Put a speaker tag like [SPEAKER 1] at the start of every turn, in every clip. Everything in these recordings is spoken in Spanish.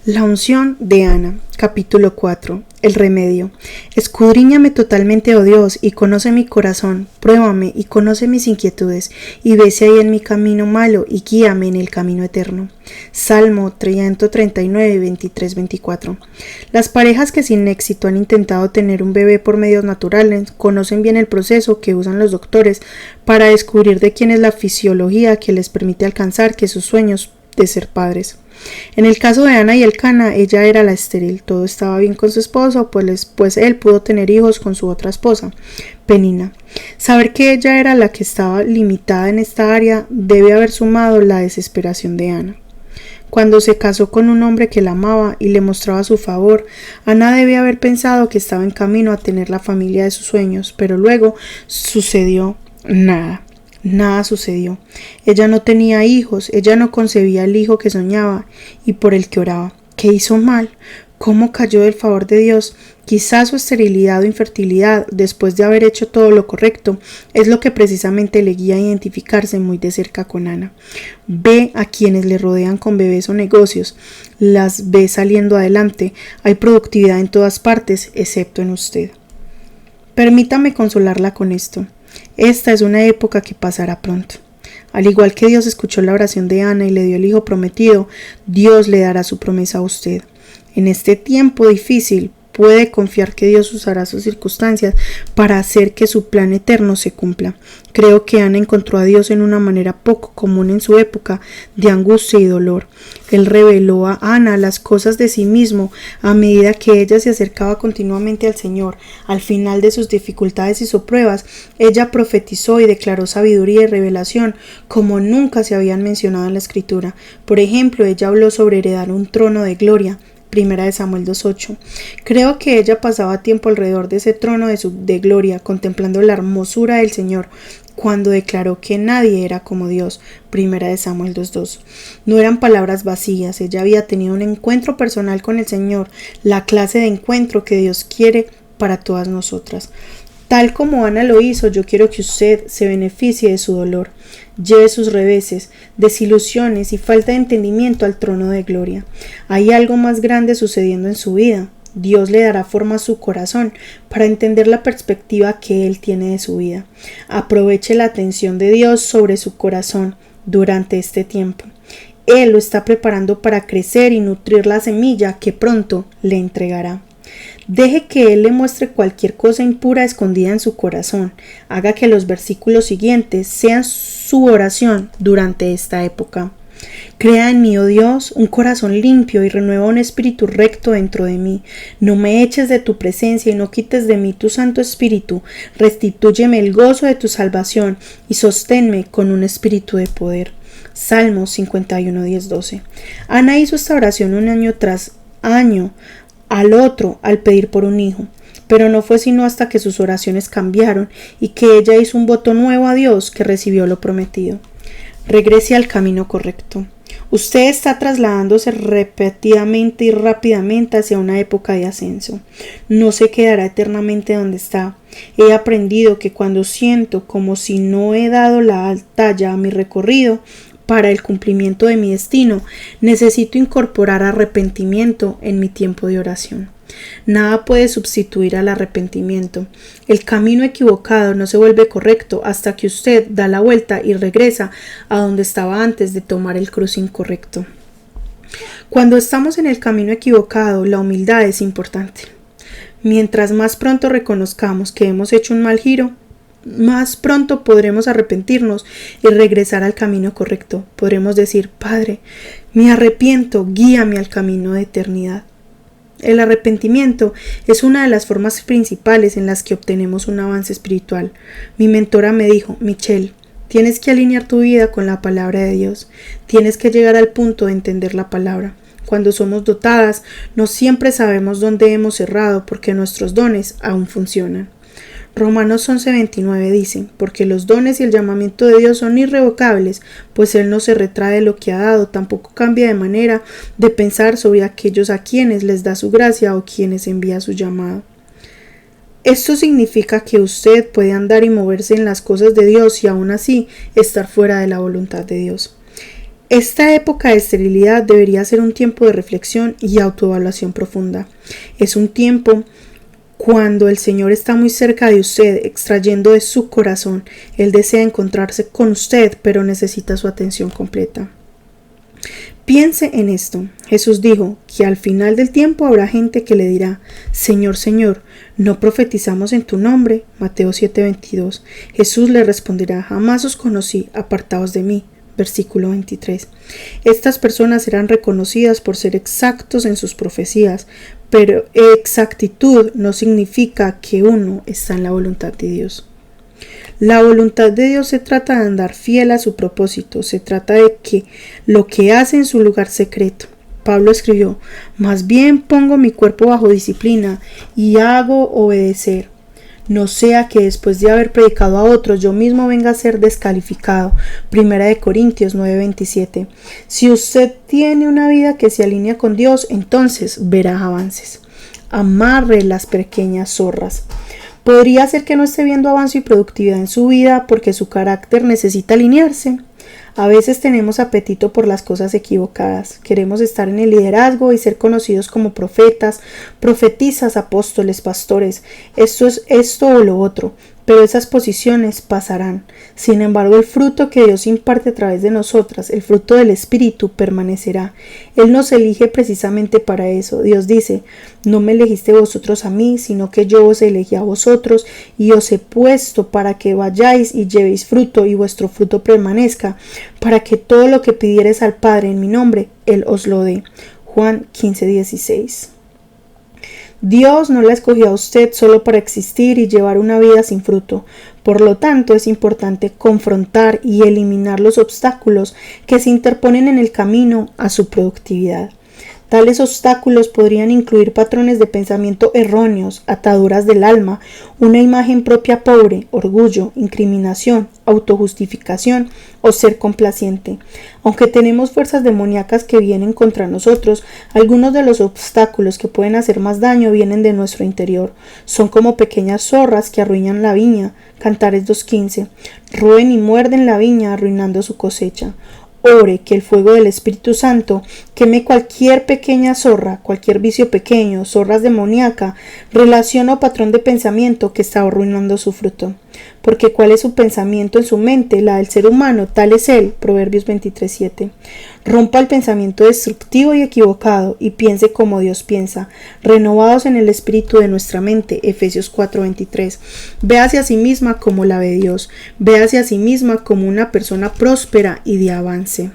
[SPEAKER 1] La unción de Ana, capítulo 4. El remedio. Escudriñame totalmente, oh Dios, y conoce mi corazón, pruébame y conoce mis inquietudes, y ve si hay en mi camino malo, y guíame en el camino eterno. Salmo 139, 23, 24. Las parejas que sin éxito han intentado tener un bebé por medios naturales conocen bien el proceso que usan los doctores para descubrir de quién es la fisiología que les permite alcanzar que sus sueños de ser padres. En el caso de Ana y Elcana, ella era la estéril, todo estaba bien con su esposo, pues él pudo tener hijos con su otra esposa, Penina. Saber que ella era la que estaba limitada en esta área debe haber sumado la desesperación de Ana. Cuando se casó con un hombre que la amaba y le mostraba su favor, Ana debe haber pensado que estaba en camino a tener la familia de sus sueños, pero luego sucedió nada. Nada sucedió. Ella no tenía hijos, ella no concebía el hijo que soñaba y por el que oraba. ¿Qué hizo mal? ¿Cómo cayó del favor de Dios? Quizás su esterilidad o infertilidad, después de haber hecho todo lo correcto, es lo que precisamente le guía a identificarse muy de cerca con Ana. Ve a quienes le rodean con bebés o negocios, las ve saliendo adelante, hay productividad en todas partes, excepto en usted. Permítame consolarla con esto. Esta es una época que pasará pronto. Al igual que Dios escuchó la oración de Ana y le dio el hijo prometido, Dios le dará su promesa a usted. En este tiempo difícil, puede confiar que Dios usará sus circunstancias para hacer que su plan eterno se cumpla. Creo que Ana encontró a Dios en una manera poco común en su época de angustia y dolor. Él reveló a Ana las cosas de sí mismo a medida que ella se acercaba continuamente al Señor. Al final de sus dificultades y sus pruebas, ella profetizó y declaró sabiduría y revelación como nunca se habían mencionado en la Escritura. Por ejemplo, ella habló sobre heredar un trono de gloria. Primera de Samuel 2:8. Creo que ella pasaba tiempo alrededor de ese trono de gloria, contemplando la hermosura del Señor, cuando declaró que nadie era como Dios. Primera de Samuel 2:2. No eran palabras vacías, ella había tenido un encuentro personal con el Señor, la clase de encuentro que Dios quiere para todas nosotras. Tal como Ana lo hizo, yo quiero que usted se beneficie de su dolor, lleve sus reveses, desilusiones y falta de entendimiento al trono de gloria. Hay algo más grande sucediendo en su vida. Dios le dará forma a su corazón para entender la perspectiva que Él tiene de su vida. Aproveche la atención de Dios sobre su corazón durante este tiempo. Él lo está preparando para crecer y nutrir la semilla que pronto le entregará. Deje que Él le muestre cualquier cosa impura escondida en su corazón. Haga que los versículos siguientes sean su oración durante esta época. Crea en mí, oh Dios, un corazón limpio y renueva un espíritu recto dentro de mí. No me eches de tu presencia y no quites de mí tu Santo Espíritu. Restitúyeme el gozo de tu salvación y sosténme con un espíritu de poder. Salmos 51, 10, 12. Ana hizo esta oración un año tras año al otro al pedir por un hijo, pero no fue sino hasta que sus oraciones cambiaron y que ella hizo un voto nuevo a Dios que recibió lo prometido. Regrese al camino correcto. Usted está trasladándose repetidamente y rápidamente hacia una época de ascenso. No se quedará eternamente donde está. He aprendido que cuando siento como si no he dado la talla a mi recorrido, para el cumplimiento de mi destino, necesito incorporar arrepentimiento en mi tiempo de oración. Nada puede sustituir al arrepentimiento. El camino equivocado no se vuelve correcto hasta que usted da la vuelta y regresa a donde estaba antes de tomar el cruce incorrecto. Cuando estamos en el camino equivocado, la humildad es importante. Mientras más pronto reconozcamos que hemos hecho un mal giro, más pronto podremos arrepentirnos y regresar al camino correcto. Podremos decir: Padre, me arrepiento, guíame al camino de eternidad. El arrepentimiento es una de las formas principales en las que obtenemos un avance espiritual. Mi mentora me dijo: Michelle, tienes que alinear tu vida con la palabra de Dios. Tienes que llegar al punto de entender la palabra. Cuando somos dotadas, no siempre sabemos dónde hemos errado porque nuestros dones aún funcionan. Romanos 11:29 dice: porque los dones y el llamamiento de Dios son irrevocables, pues Él no se retrae de lo que ha dado, tampoco cambia de manera de pensar sobre aquellos a quienes les da su gracia o quienes envía su llamado. Esto significa que usted puede andar y moverse en las cosas de Dios y aún así estar fuera de la voluntad de Dios. Esta época de esterilidad debería ser un tiempo de reflexión y autoevaluación profunda. Es un tiempo cuando el Señor está muy cerca de usted, extrayendo de su corazón. Él desea encontrarse con usted, pero necesita su atención completa. Piense en esto. Jesús dijo que al final del tiempo habrá gente que le dirá: Señor, Señor, ¿no profetizamos en tu nombre? Mateo 7:22. Jesús le responderá: jamás os conocí, apartaos de mí. Versículo 23. Estas personas serán reconocidas por ser exactos en sus profecías, pero exactitud no significa que uno está en la voluntad de Dios. La voluntad de Dios se trata de andar fiel a su propósito, se trata de que lo que hace en su lugar secreto. Pablo escribió: más bien pongo mi cuerpo bajo disciplina y hago obedecer, no sea que después de haber predicado a otros yo mismo venga a ser descalificado. 1 Corintios 9:27. Si usted tiene una vida que se alinea con Dios, entonces verá avances. Amarre las pequeñas zorras. Podría ser que no esté viendo avance y productividad en su vida porque su carácter necesita alinearse. A veces tenemos apetito por las cosas equivocadas. Queremos estar en el liderazgo y ser conocidos como profetas, profetisas, apóstoles, pastores. Esto es esto o lo otro, pero esas posiciones pasarán. Sin embargo, el fruto que Dios imparte a través de nosotras, el fruto del Espíritu, permanecerá. Él nos elige precisamente para eso. Dios dice: no me elegiste vosotros a mí, sino que yo os elegí a vosotros y os he puesto para que vayáis y llevéis fruto y vuestro fruto permanezca, para que todo lo que pidiereis al Padre en mi nombre, Él os lo dé. Juan 15:16. Dios no la escogió a usted solo para existir y llevar una vida sin fruto. Por lo tanto, es importante confrontar y eliminar los obstáculos que se interponen en el camino a su productividad. Tales obstáculos podrían incluir patrones de pensamiento erróneos, ataduras del alma, una imagen propia pobre, orgullo, incriminación, autojustificación o ser complaciente. Aunque tenemos fuerzas demoníacas que vienen contra nosotros, algunos de los obstáculos que pueden hacer más daño vienen de nuestro interior. Son como pequeñas zorras que arruinan la viña. Cantares 2:15. Roen y muerden la viña, arruinando su cosecha. Ore que el fuego del Espíritu Santo queme cualquier pequeña zorra, cualquier vicio pequeño, zorras demoníaca, relación o patrón de pensamiento que está arruinando su fruto. Porque ¿cuál es su pensamiento en su mente? La del ser humano, tal es él. Proverbios 23:7. Rompa el pensamiento destructivo y equivocado y piense como Dios piensa, renovados en el espíritu de nuestra mente. Efesios 4:23. Véase a sí misma como la ve Dios. Véase a sí misma como una persona próspera y de avance.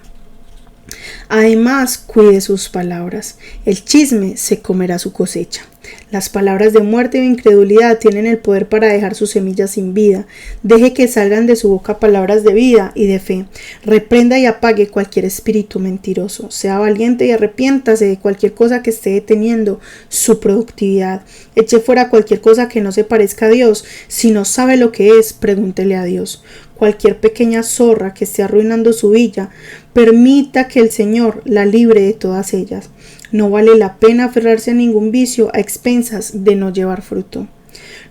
[SPEAKER 1] Además, cuide sus palabras. El chisme se comerá su cosecha. Las palabras de muerte o incredulidad tienen el poder para dejar sus semillas sin vida. Deje que salgan de su boca palabras de vida y de fe. Reprenda y apague cualquier espíritu mentiroso. Sea valiente y arrepiéntase de cualquier cosa que esté deteniendo su productividad. Eche fuera cualquier cosa que no se parezca a Dios. Si no sabe lo que es, pregúntele a Dios. Cualquier pequeña zorra que esté arruinando su vida, permita que el Señor la libre de todas ellas. No vale la pena aferrarse a ningún vicio a expensas de no llevar fruto.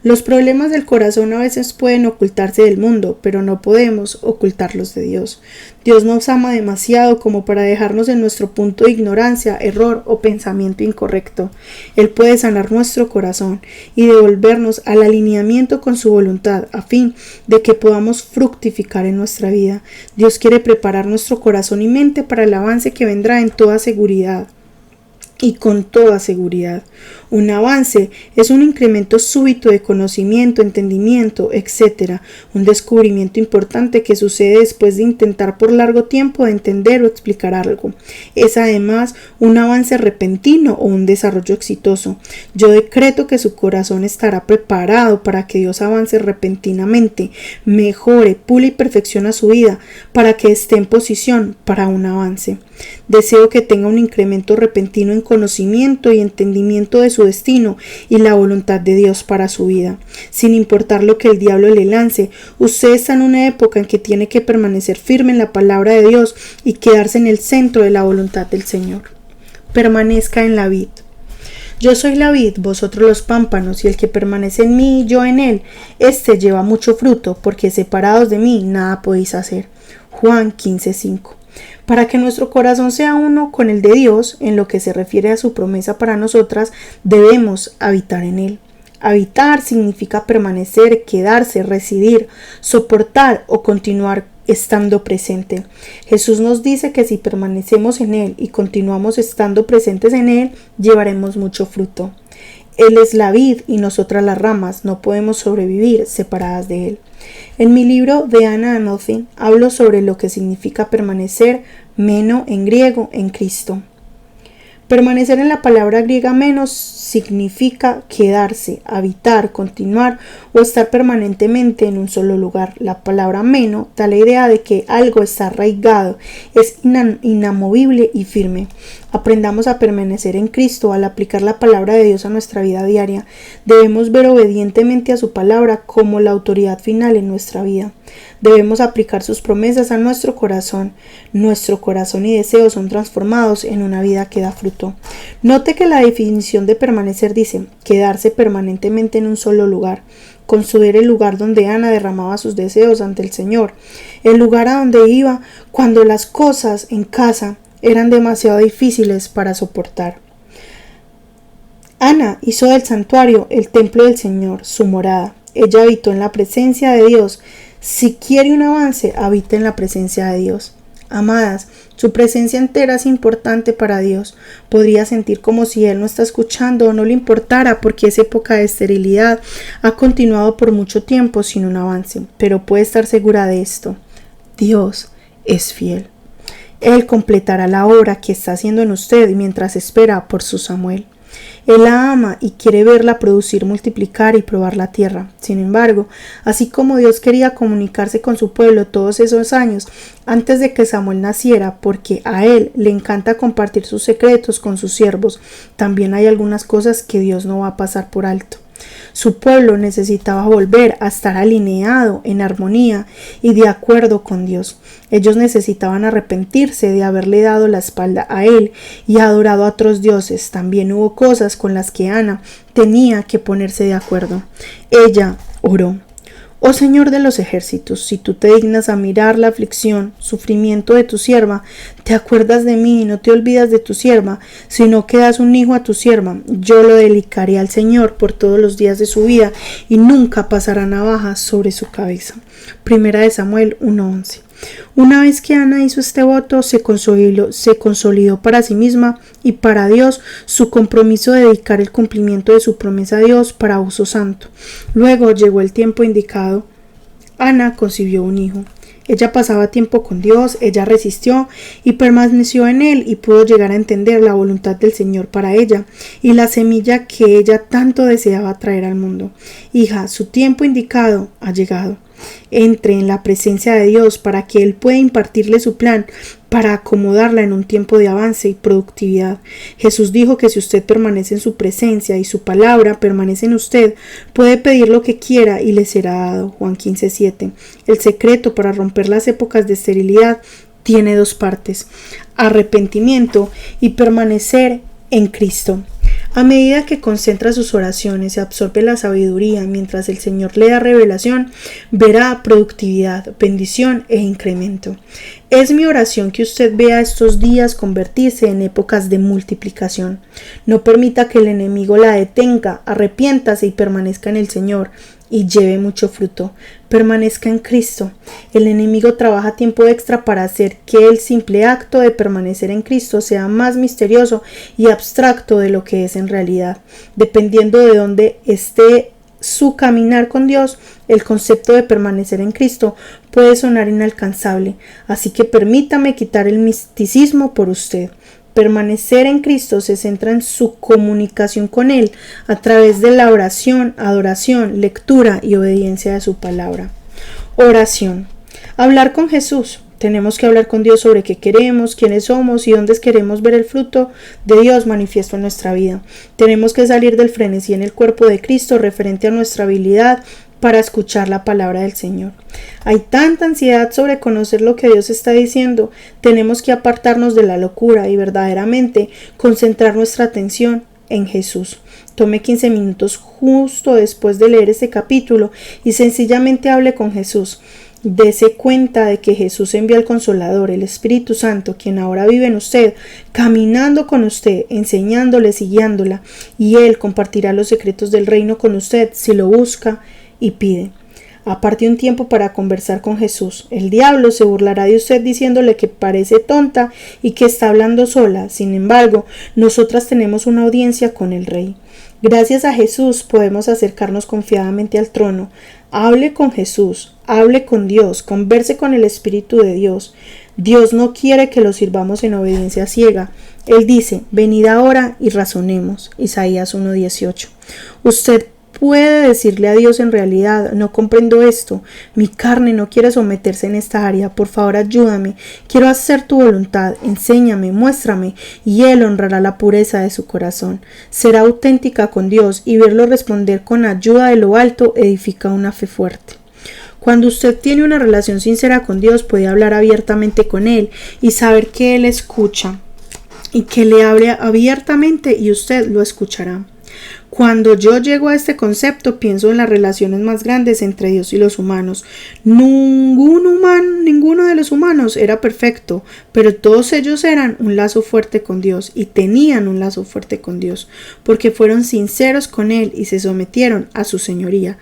[SPEAKER 1] Los problemas del corazón a veces pueden ocultarse del mundo, pero no podemos ocultarlos de Dios. Dios nos ama demasiado como para dejarnos en nuestro punto de ignorancia, error o pensamiento incorrecto. Él puede sanar nuestro corazón y devolvernos al alineamiento con su voluntad a fin de que podamos fructificar en nuestra vida. Dios quiere preparar nuestro corazón y mente para el avance que vendrá en toda seguridad. Y con toda seguridad. Un avance es un incremento súbito de conocimiento, entendimiento, etc. Un descubrimiento importante que sucede después de intentar por largo tiempo de entender o explicar algo. Es además un avance repentino o un desarrollo exitoso. Yo decreto que su corazón estará preparado para que Dios avance repentinamente, mejore, pule y perfecciona su vida para que esté en posición para un avance. Deseo que tenga un incremento repentino en conocimiento y entendimiento de su destino y la voluntad de Dios para su vida. Sin importar lo que el diablo le lance, usted está en una época en que tiene que permanecer firme en la palabra de Dios y quedarse en el centro de la voluntad del Señor. Permanezca en la vid. Yo soy la vid, vosotros los pámpanos, y el que permanece en mí y yo en él, éste lleva mucho fruto, porque separados de mí nada podéis hacer. Juan 15:5. Para que nuestro corazón sea uno con el de Dios, en lo que se refiere a su promesa para nosotras, debemos habitar en Él. Habitar significa permanecer, quedarse, residir, soportar o continuar estando presente. Jesús nos dice que si permanecemos en Él y continuamos estando presentes en Él, llevaremos mucho fruto. Él es la vid y nosotras las ramas, no podemos sobrevivir separadas de Él. En mi libro de Anna Nothing hablo sobre lo que significa permanecer, meno en griego, en Cristo. Permanecer en la palabra griega menos significa quedarse, habitar, continuar o estar permanentemente en un solo lugar. La palabra meno da la idea de que algo está arraigado, es inamovible y firme. Aprendamos a permanecer en Cristo al aplicar la palabra de Dios a nuestra vida diaria. Debemos ver obedientemente a su palabra como la autoridad final en nuestra vida. Debemos aplicar sus promesas a nuestro corazón. Nuestro corazón y deseos son transformados en una vida que da fruto. Note que la definición de permanecer dice quedarse permanentemente en un solo lugar. Considere el lugar donde Ana derramaba sus deseos ante el Señor, el lugar a donde iba cuando las cosas en casa eran demasiado difíciles para soportar. Ana hizo del santuario el templo del Señor, su morada. Ella habitó en la presencia de Dios. Si quiere un avance, habite en la presencia de Dios. Amadas, su presencia entera es importante para Dios. Podría sentir como si Él no está escuchando o no le importara porque esa época de esterilidad ha continuado por mucho tiempo sin un avance. Pero puede estar segura de esto. Dios es fiel. Él completará la obra que está haciendo en usted mientras espera por su Samuel. Él la ama y quiere verla producir, multiplicar y probar la tierra. Sin embargo, así como Dios quería comunicarse con su pueblo todos esos años antes de que Samuel naciera, porque a Él le encanta compartir sus secretos con sus siervos, también hay algunas cosas que Dios no va a pasar por alto. Su pueblo necesitaba volver a estar alineado, en armonía y de acuerdo con Dios. Ellos necesitaban arrepentirse de haberle dado la espalda a Él y adorado a otros dioses. También hubo cosas con las que Ana tenía que ponerse de acuerdo. Ella oró. Oh Señor de los ejércitos, si tú te dignas a mirar la aflicción, sufrimiento de tu sierva, te acuerdas de mí y no te olvidas de tu sierva, si no quedas un hijo a tu sierva, yo lo dedicaré al Señor por todos los días de su vida y nunca pasará navaja sobre su cabeza. Primera de Samuel 1:11. Una vez que Ana hizo este voto, se consolidó para sí misma y para Dios su compromiso de dedicar el cumplimiento de su promesa a Dios para uso santo. Luego llegó el tiempo indicado. Ana concibió un hijo. Ella pasaba tiempo con Dios, ella resistió y permaneció en Él y pudo llegar a entender la voluntad del Señor para ella y la semilla que ella tanto deseaba traer al mundo. Hija, su tiempo indicado ha llegado. Entre en la presencia de Dios para que Él pueda impartirle su plan para acomodarla en un tiempo de avance y productividad. Jesús dijo que si usted permanece en su presencia y su palabra permanece en usted, puede pedir lo que quiera y le será dado. Juan 15:7. El secreto para romper las épocas de esterilidad tiene dos partes: arrepentimiento y permanecer en Cristo. A medida que concentra sus oraciones y absorbe la sabiduría mientras el Señor le da revelación, verá productividad, bendición e incremento. Es mi oración que usted vea estos días convertirse en épocas de multiplicación. No permita que el enemigo la detenga, arrepiéntase y permanezca en el Señor y lleve mucho fruto. Permanezca en Cristo. El enemigo trabaja tiempo extra para hacer que el simple acto de permanecer en Cristo sea más misterioso y abstracto de lo que es en realidad. Dependiendo de dónde esté su caminar con Dios, el concepto de permanecer en Cristo puede sonar inalcanzable, así que permítame quitar el misticismo por usted. Permanecer en Cristo se centra en su comunicación con Él a través de la oración, adoración, lectura y obediencia de su palabra. Oración. Hablar con Jesús. Tenemos que hablar con Dios sobre qué queremos, quiénes somos y dónde queremos ver el fruto de Dios manifiesto en nuestra vida. Tenemos que salir del frenesí en el cuerpo de Cristo referente a nuestra habilidad para escuchar la palabra del Señor. Hay tanta ansiedad sobre conocer lo que Dios está diciendo. Tenemos que apartarnos de la locura y verdaderamente concentrar nuestra atención en Jesús. Tome 15 minutos justo después de leer este capítulo y sencillamente hable con Jesús. Dese cuenta de que Jesús envía al Consolador, el Espíritu Santo, quien ahora vive en usted, caminando con usted, enseñándole y guiándola, y Él compartirá los secretos del reino con usted si lo busca y pide. Aparte un tiempo para conversar con Jesús. El diablo se burlará de usted diciéndole que parece tonta y que está hablando sola. Sin embargo, nosotras tenemos una audiencia con el Rey. Gracias a Jesús podemos acercarnos confiadamente al trono. Hable con Jesús, hable con Dios, converse con el Espíritu de Dios. Dios no quiere que lo sirvamos en obediencia ciega. Él dice, venid ahora y razonemos. Isaías 1:18. Usted puede decirle a Dios en realidad, no comprendo esto, mi carne no quiere someterse en esta área, por favor ayúdame, quiero hacer tu voluntad, enséñame, muéstrame, y Él honrará la pureza de su corazón. Será auténtica con Dios y verlo responder con ayuda de lo alto edifica una fe fuerte. Cuando usted tiene una relación sincera con Dios, puede hablar abiertamente con Él y saber que Él escucha y que le hable abiertamente y usted lo escuchará. Cuando yo llego a este concepto, pienso en las relaciones más grandes entre Dios y los humanos. Ninguno de los humanos era perfecto, pero todos ellos eran un lazo fuerte con Dios y tenían un lazo fuerte con Dios, porque fueron sinceros con Él y se sometieron a su señoría.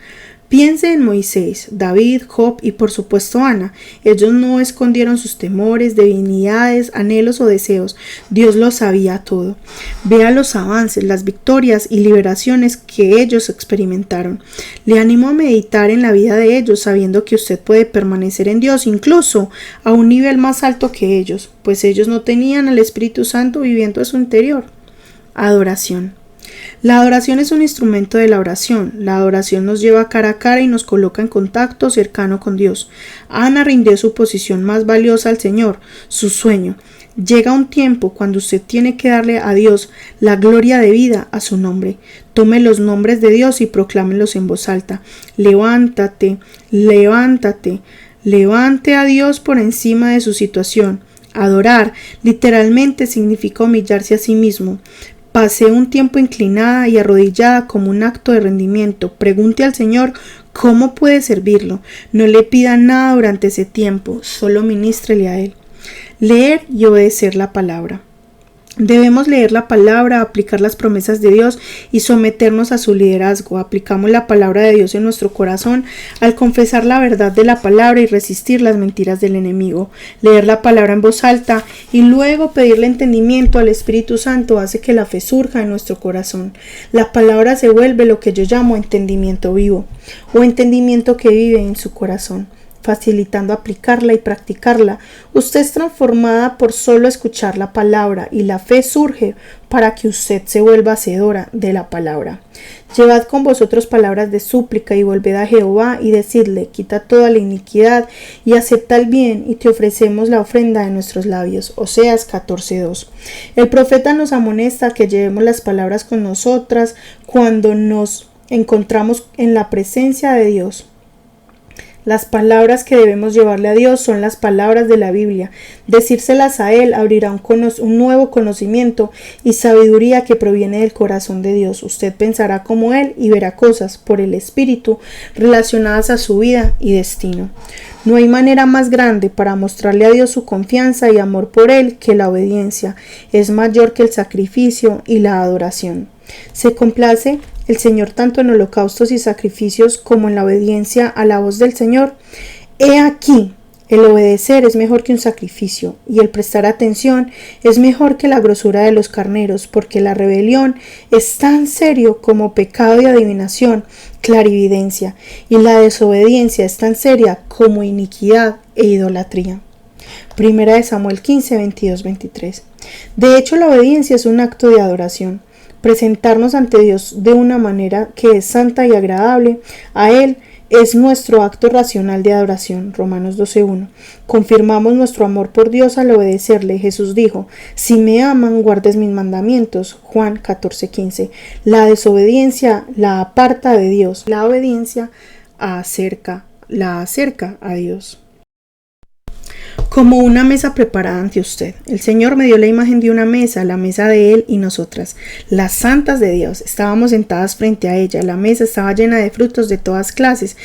[SPEAKER 1] Piense en Moisés, David, Job y por supuesto Ana. Ellos no escondieron sus temores, debilidades, anhelos o deseos. Dios lo sabía todo. Vea los avances, las victorias y liberaciones que ellos experimentaron. Le animo a meditar en la vida de ellos, sabiendo que usted puede permanecer en Dios incluso a un nivel más alto que ellos, pues ellos no tenían al Espíritu Santo viviendo en su interior. Adoración. La adoración es un instrumento de la oración. La adoración nos lleva cara a cara y nos coloca en contacto cercano con Dios. Ana rindió su posición más valiosa al Señor, su sueño. Llega un tiempo cuando usted tiene que darle a Dios la gloria debida a su nombre. Tome los nombres de Dios y proclámelos en voz alta. Levántate, levántate, levante a Dios por encima de su situación. Adorar literalmente significa humillarse a sí mismo. Pase un tiempo inclinada y arrodillada como un acto de rendimiento. Pregunte al Señor cómo puede servirlo. No le pida nada durante ese tiempo, solo ministrele a Él. Leer y obedecer la palabra. Debemos leer la palabra, aplicar las promesas de Dios y someternos a su liderazgo. Aplicamos la palabra de Dios en nuestro corazón al confesar la verdad de la palabra y resistir las mentiras del enemigo. Leer la palabra en voz alta y luego pedirle entendimiento al Espíritu Santo hace que la fe surja en nuestro corazón. La palabra se vuelve lo que yo llamo entendimiento vivo o entendimiento que vive en su corazón, facilitando aplicarla y practicarla. Usted es transformada por solo escuchar la palabra y la fe surge para que usted se vuelva hacedora de la palabra. Llevad con vosotros palabras de súplica y volved a Jehová y decidle, quita toda la iniquidad y acepta el bien y te ofrecemos la ofrenda de nuestros labios. Oseas 14:2. El profeta nos amonesta que llevemos las palabras con nosotras cuando nos encontramos en la presencia de Dios. Las palabras que debemos llevarle a Dios son las palabras de la Biblia. Decírselas a Él abrirá un nuevo conocimiento y sabiduría que proviene del corazón de Dios. Usted pensará como Él y verá cosas por el Espíritu relacionadas a su vida y destino. No hay manera más grande para mostrarle a Dios su confianza y amor por Él que la obediencia. Es mayor que el sacrificio y la adoración. Se complace el Señor tanto en holocaustos y sacrificios como en la obediencia a la voz del Señor. He aquí, el obedecer es mejor que un sacrificio, y el prestar atención es mejor que la grosura de los carneros, porque la rebelión es tan serio como pecado y adivinación, clarividencia, y la desobediencia es tan seria como iniquidad e idolatría. Primera de Samuel 15, 22-23. De hecho, la obediencia es un acto de adoración. Presentarnos ante Dios de una manera que es santa y agradable a Él es nuestro acto racional de adoración. Romanos 12:1. Confirmamos nuestro amor por Dios al obedecerle. Jesús dijo, si me aman, guardes mis mandamientos. Juan 14:15. La desobediencia la aparta de Dios. La obediencia la acerca a Dios. Como una mesa preparada ante usted. El Señor me dio la imagen de una mesa, la mesa de Él y nosotras, las santas de Dios. Estábamos sentadas frente a ella. La mesa estaba llena de frutos de todas clases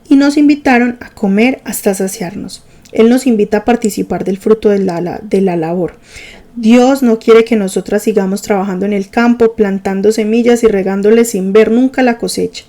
[SPEAKER 1] y nos invitaron a comer hasta saciarnos. Él nos invita a participar del fruto de la labor. Dios no quiere que nosotras sigamos trabajando en el campo, plantando semillas y regándoles sin ver nunca la cosecha.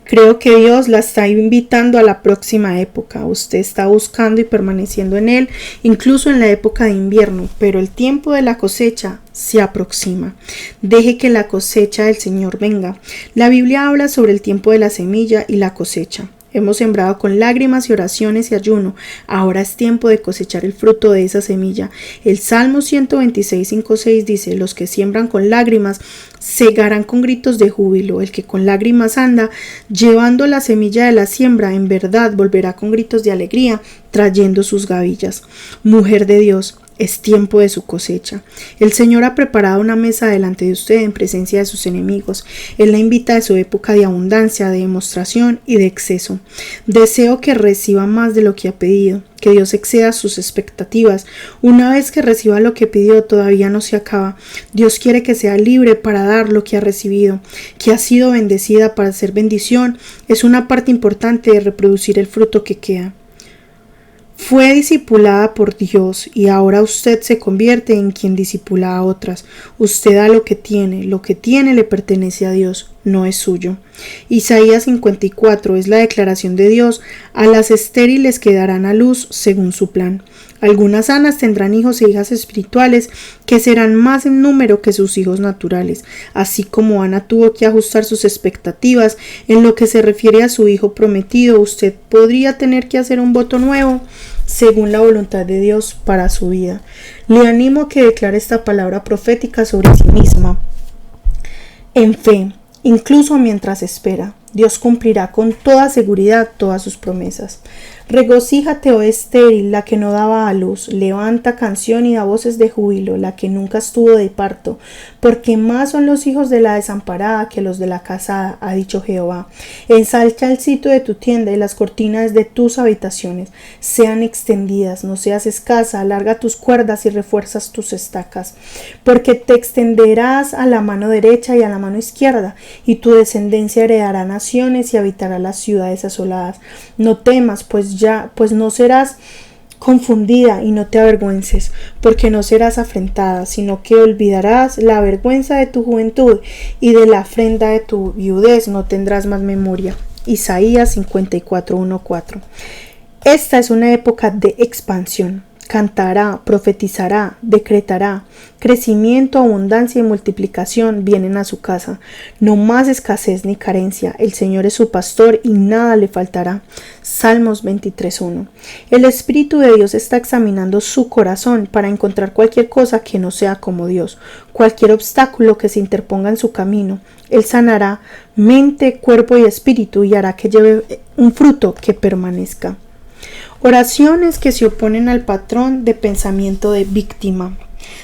[SPEAKER 1] Creo que Dios la está invitando a la próxima época. Usted está buscando y permaneciendo en Él, incluso en la época de invierno, pero el tiempo de la cosecha se aproxima. Deje que la cosecha del Señor venga. La Biblia habla sobre el tiempo de la semilla y la cosecha. Hemos sembrado con lágrimas y oraciones y ayuno. Ahora es tiempo de cosechar el fruto de esa semilla. El Salmo 126, 5, 6 dice: los que siembran con lágrimas segarán con gritos de júbilo. El que con lágrimas anda llevando la semilla de la siembra, en verdad volverá con gritos de alegría, trayendo sus gavillas. Mujer de Dios, es tiempo de su cosecha. El Señor ha preparado una mesa delante de usted en presencia de sus enemigos. Él la invita a su época de abundancia, de demostración y de exceso. Deseo que reciba más de lo que ha pedido, que Dios exceda sus expectativas. Una vez que reciba lo que pidió, todavía no se acaba. Dios quiere que sea libre para dar lo que ha recibido, que ha sido bendecida para ser bendición. Es una parte importante de reproducir el fruto que queda. Fue discipulada por Dios y ahora usted se convierte en quien discipula a otras. Usted da lo que tiene le pertenece a Dios, no es suyo. Isaías 54 es la declaración de Dios: a las estériles que darán a luz según su plan. Algunas sanas tendrán hijos e hijas espirituales que serán más en número que sus hijos naturales. Así como Ana tuvo que ajustar sus expectativas en lo que se refiere a su hijo prometido, usted podría tener que hacer un voto nuevo según la voluntad de Dios para su vida. Le animo a que declare esta palabra profética sobre sí misma. En fe, incluso mientras espera, Dios cumplirá con toda seguridad todas sus promesas. Regocíjate, oh estéril, la que no daba a luz, levanta canción y da voces de júbilo, la que nunca estuvo de parto, porque más son los hijos de la desamparada que los de la casada, ha dicho Jehová. Ensancha el sitio de tu tienda y las cortinas de tus habitaciones sean extendidas, no seas escasa, alarga tus cuerdas y refuerzas tus estacas, porque te extenderás a la mano derecha y a la mano izquierda, y tu descendencia heredará naciones y habitará las ciudades asoladas. No temas, pues no serás confundida y no te avergüences, porque no serás afrentada, sino que olvidarás la vergüenza de tu juventud y de la afrenta de tu viudez no tendrás más memoria. Isaías 54, 1, 4. Esta es una época de expansión. Cantará, profetizará, decretará. Crecimiento, abundancia y multiplicación vienen a su casa. No más escasez ni carencia. El Señor es su pastor y nada le faltará. Salmos 23:1. El Espíritu de Dios está examinando su corazón para encontrar cualquier cosa que no sea como Dios, cualquier obstáculo que se interponga en su camino. Él sanará mente, cuerpo y espíritu y hará que lleve un fruto que permanezca. Oraciones que se oponen al patrón de pensamiento de víctima.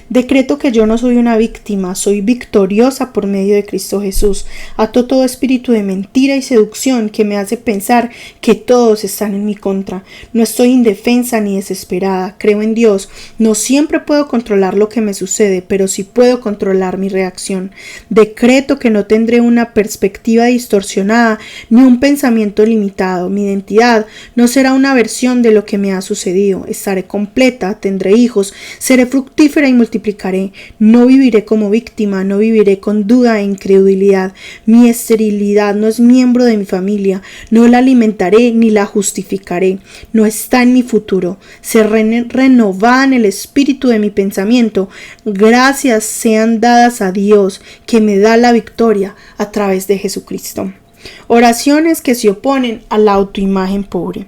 [SPEAKER 1] Decreto que yo no soy una víctima, soy victoriosa por medio de Cristo Jesús. Ato todo espíritu de mentira y seducción que me hace pensar que todos están en mi contra. No estoy indefensa ni desesperada, creo en Dios. No siempre puedo controlar lo que me sucede, pero sí puedo controlar mi reacción. Decreto que no tendré una perspectiva distorsionada ni un pensamiento limitado. Mi identidad no será una versión de lo que me ha sucedido. Estaré completa, tendré hijos, seré fructífera y multiplicaré. No viviré como víctima, no viviré con duda e incredulidad. Mi esterilidad no es miembro de mi familia, no la alimentaré ni la justificaré. No está en mi futuro. Seré renovada en el espíritu de mi pensamiento. Gracias sean dadas a Dios que me da la victoria a través de Jesucristo. Oraciones que se oponen a la autoimagen pobre.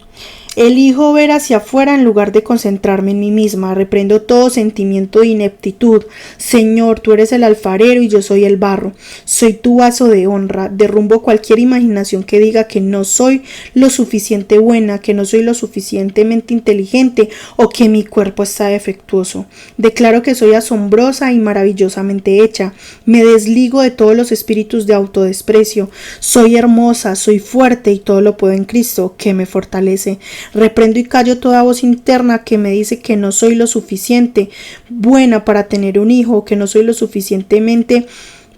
[SPEAKER 1] Elijo ver hacia afuera en lugar de concentrarme en mí misma. Reprendo todo sentimiento de ineptitud. Señor, tú eres el alfarero y yo soy el barro. Soy tu vaso de honra. Derrumbo cualquier imaginación que diga que no soy lo suficiente buena, que no soy lo suficientemente inteligente o que mi cuerpo está defectuoso. Declaro que soy asombrosa y maravillosamente hecha. Me desligo de todos los espíritus de autodesprecio. Soy hermosa, soy fuerte y todo lo puedo en Cristo que me fortalece. Reprendo y callo toda voz interna que me dice que no soy lo suficiente buena para tener un hijo, que no soy lo suficientemente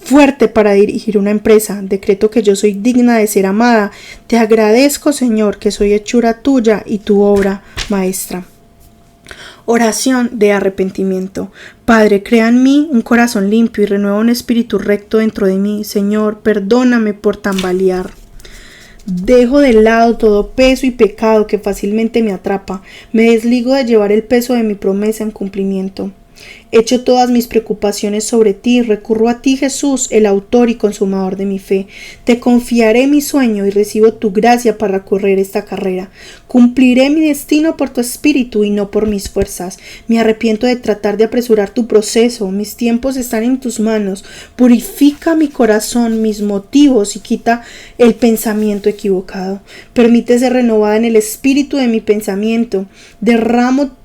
[SPEAKER 1] fuerte para dirigir una empresa. Decreto que yo soy digna de ser amada. Te agradezco, Señor, que soy hechura tuya y tu obra maestra. Oración de arrepentimiento. Padre, crea en mí un corazón limpio y renueva un espíritu recto dentro de mí. Señor, perdóname por tambalear. Dejo de lado todo peso y pecado que fácilmente me atrapa. Me desligo de llevar el peso de mi promesa en cumplimiento. Echo todas mis preocupaciones sobre ti, recurro a ti, Jesús, el autor y consumador de mi fe. Te confiaré mi sueño y recibo tu gracia para correr esta carrera. Cumpliré mi destino por tu espíritu y no por mis fuerzas. Me arrepiento de tratar de apresurar tu proceso. Mis tiempos están en tus manos. Purifica mi corazón, mis motivos y quita el pensamiento equivocado. Permite ser renovada en el espíritu de mi pensamiento. Derrumbo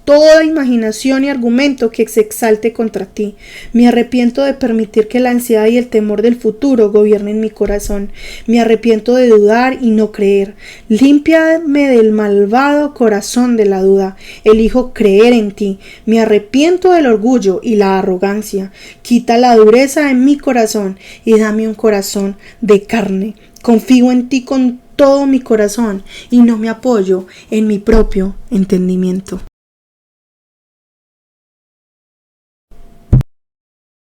[SPEAKER 1] toda imaginación y argumento que se exalte contra ti. Me arrepiento de permitir que la ansiedad y el temor del futuro gobiernen mi corazón. Me arrepiento de dudar y no creer. Límpiame del malvado corazón de la duda. Elijo creer en ti. Me arrepiento del orgullo y la arrogancia. Quita la dureza en mi corazón y dame un corazón de carne. Confío en ti con todo mi corazón y no me apoyo en mi propio entendimiento.